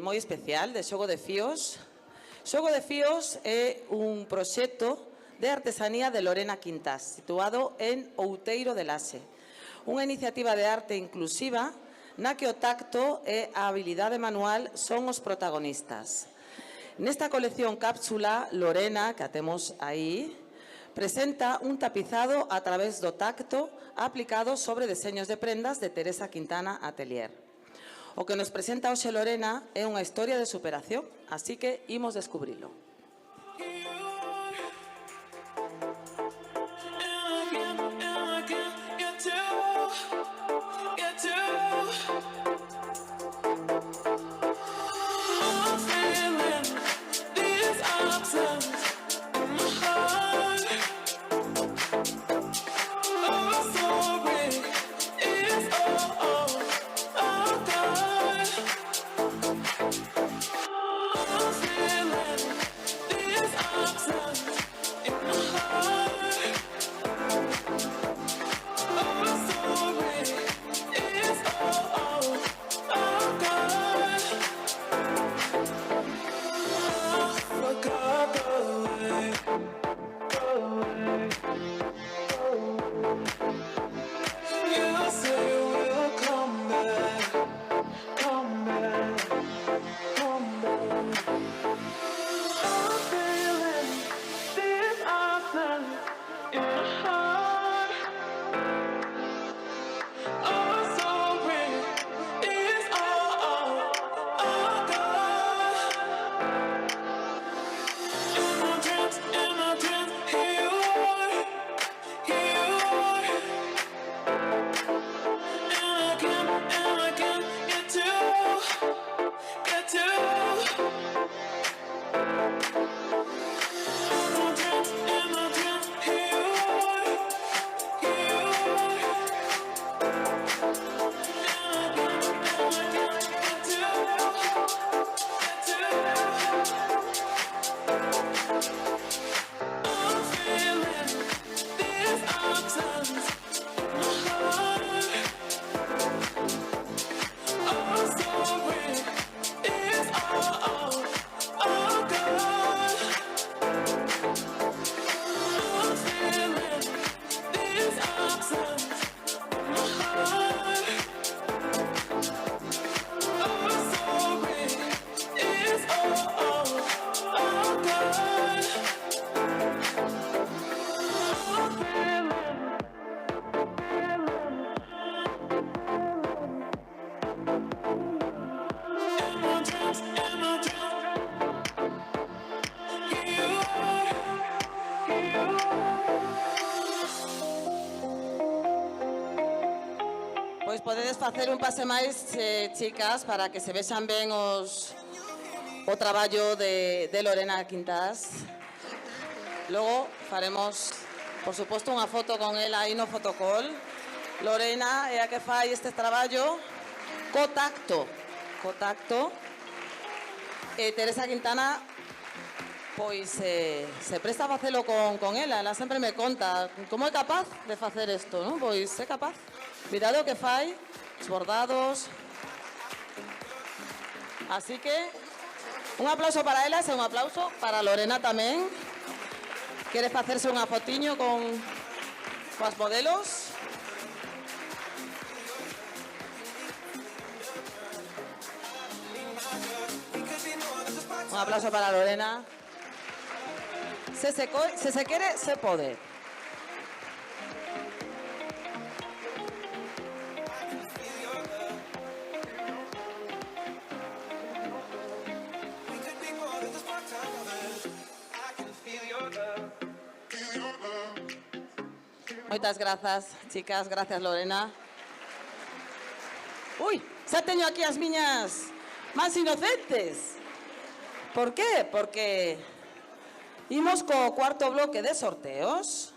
moi especial de Xogo de Fíos. Xogo de Fíos é un proxecto de artesanía de Lorena Quintás, situado en Outeiro de Laxe. Unha iniciativa de arte inclusiva na que o tacto e a habilidade manual son os protagonistas. Nesta colección cápsula, Lorena, que a temos aí, presenta un tapizado a través do tacto aplicado sobre deseños de prendas de Teresa Quintana Atelier. O que nos presenta hoxe Lorena é unha historia de superación, así que imos descubrilo. Pois podedes facer un pase máis, chicas, para que se vexan ben o traballo de Lorena Quintás. Logo faremos, por suposto, unha foto con ela aí no fotocall. Lorena é a que fai este traballo co tacto. E Teresa Quintana, pois, se presta a facelo con ela. Ela sempre me conta como é capaz de facer isto, non? Pois é capaz. Mirad o que fai, os bordados. Así que, un aplauso para elas e un aplauso para Lorena tamén. Quere facerse unha fotiño con as modelos. Un aplauso para Lorena. Se quere, se pode. Moitas grazas, chicas, gracias Lorena. Ui, xa teño aquí as miñas máis inocentes. Por qué? Porque imos co cuarto bloque de sorteos.